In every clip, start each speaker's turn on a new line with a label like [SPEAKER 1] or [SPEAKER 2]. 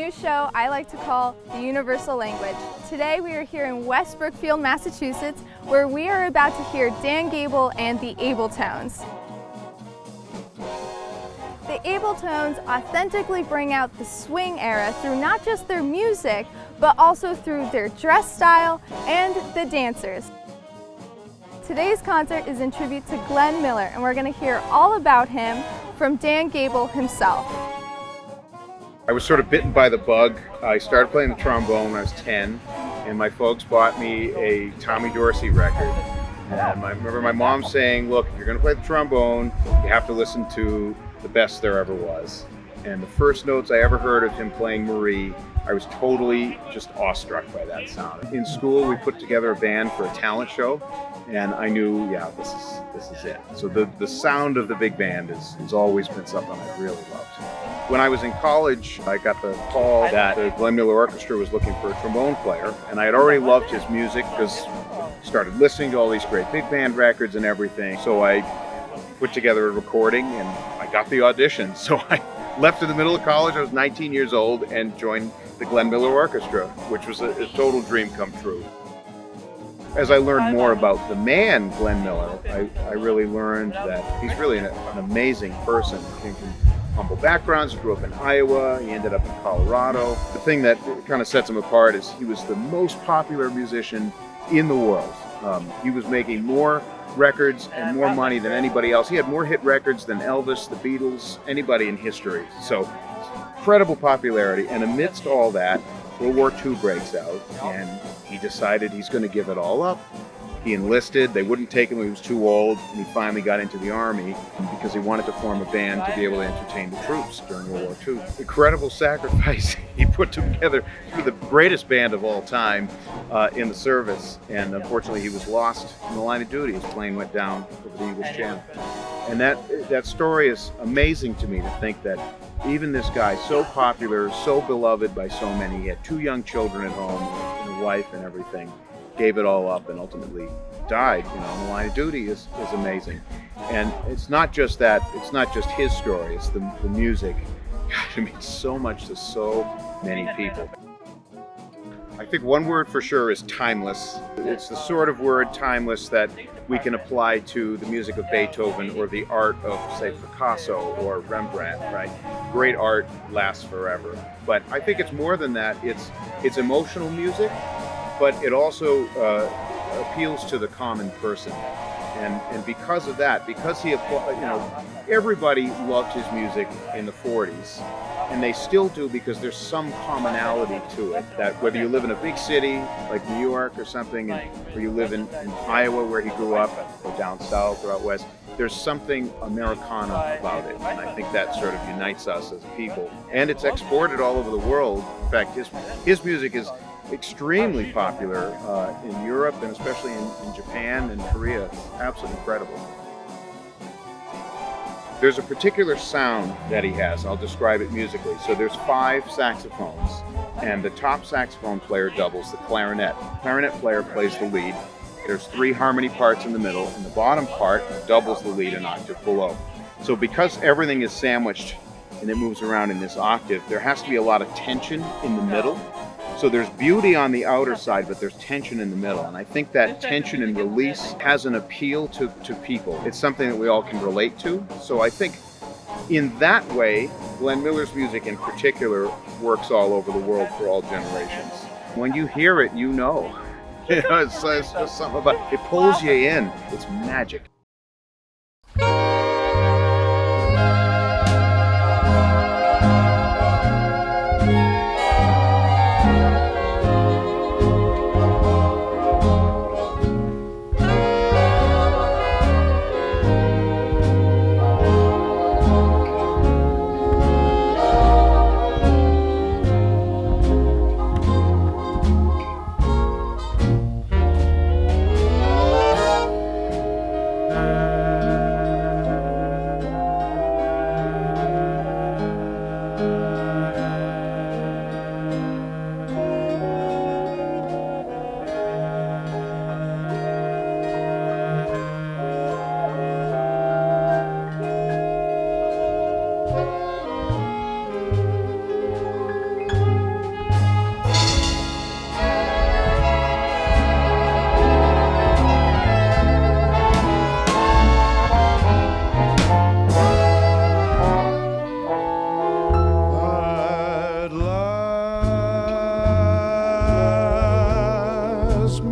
[SPEAKER 1] new show I like to call the Universal Language. Today we are here in West Brookfield, Massachusetts, where we are about to hear Dan Gabel and the Abletones. The Abletones authentically bring out the swing era through not just their music, but also through their dress style and the dancers. Today's concert is in tribute to Glenn Miller, and we're going to hear all about him from Dan Gabel himself.
[SPEAKER 2] I was sort of bitten by the bug. I started playing the trombone when I was 10, and my folks bought me a Tommy Dorsey record. And I remember my mom saying, look, if you're going to play the trombone, you have to listen to the best there ever was. And the first notes I ever heard of him playing Marie, I was totally just awestruck by that sound. In school, we put together a band for a talent show, and I knew, yeah, this is it. So the sound of the big band has always been something I really loved. When I was in college, I got the call that the Glenn Miller Orchestra was looking for a trombone player, and I had already loved his music because I started listening to all these great big band records and everything. So I put together a recording, and I got the audition. So I left in the middle of college. I was 19 years old and joined the Glenn Miller Orchestra, which was a total dream come true. As I learned more about the man, Glenn Miller, I really learned that he's really an amazing person. He came from humble backgrounds. He grew up in Iowa. He ended up in Colorado. The thing that kind of sets him apart is he was the most popular musician in the world. He was making more records and more money than anybody else. He had more hit records than Elvis, the Beatles, anybody in history. So incredible popularity. And amidst all that, World War II breaks out, and he decided he's going to give it all up. He enlisted. They wouldn't take him. He was too old, and he finally got into the Army because he wanted to form a band to be able to entertain the troops during World War II. Incredible sacrifice he put together through the greatest band of all time in the service, and unfortunately he was lost in the line of duty. His plane went down over the English Channel. And that story is amazing to me, to think that even this guy, so popular, so beloved by so many, he had 2 young children at home and a wife and everything, gave it all up and ultimately died, on the line of duty is amazing. And it's not just that, it's not just his story, it's the music. Gosh, it means so much to so many people. I think one word for sure is timeless. It's the sort of word, timeless, that we can apply to the music of Beethoven or the art of, say, Picasso or Rembrandt, right? Great art lasts forever. But I think it's more than that. It's emotional music, but it also appeals to the common person. And because of that, because he, everybody loved his music in the 40s, and they still do, because there's some commonality to it, that whether you live in a big city like New York or something, or you live in Iowa where he grew up, or down south or out west, there's something Americana about it, and I think that sort of unites us as a people. And it's exported all over the world. In fact, his music is extremely popular in Europe, and especially in Japan and Korea. It's absolutely incredible. There's a particular sound that he has. I'll describe it musically. So there's 5 saxophones, and the top saxophone player doubles the clarinet. The clarinet player plays the lead. There's 3 harmony parts in the middle, and the bottom part doubles the lead an octave below. So because everything is sandwiched and it moves around in this octave, there has to be a lot of tension in the middle. So there's beauty on the outer side, but there's tension in the middle. And I think that tension and release has an appeal to people. It's something that we all can relate to. So I think in that way, Glenn Miller's music in particular works all over the world for all generations. When you hear it, you know. It's just something about it, pulls you in. It's magic.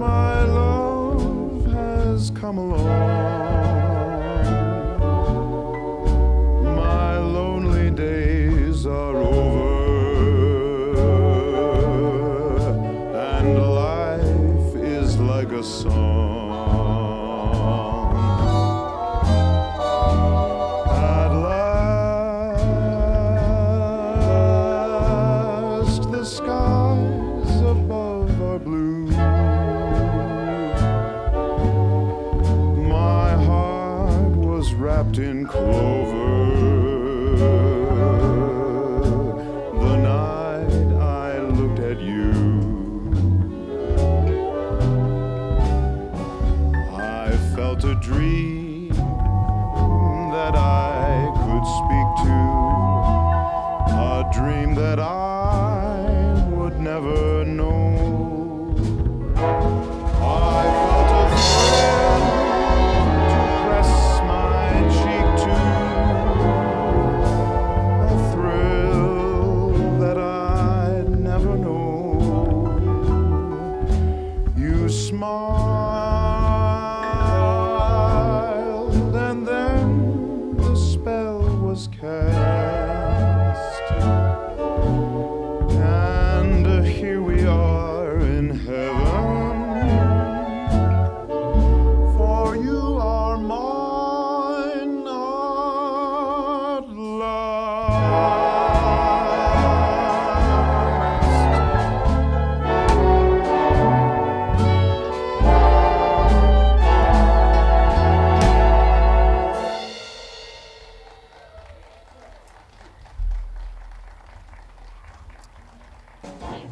[SPEAKER 3] my love has come along. My lonely days are over, and life is like a song. At last, the skies above are blue. My heart was wrapped in clover the night I looked at you. I felt a dream that I could speak to, a dream that I would never know. I felt a thrill to press my cheek to, a thrill that I'd never know. You smiled, and then the spell was cast, and here we are in heaven, for you are mine at last.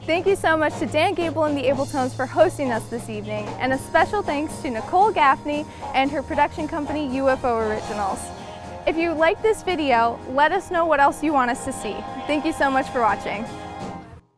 [SPEAKER 1] Thank you so much to Dan Gabel and the Abletones for hosting us this evening, and a special thanks to Nicole Gaffney and her production company UFO Originals. If you liked this video, let us know what else you want us to see. Thank you so much for watching.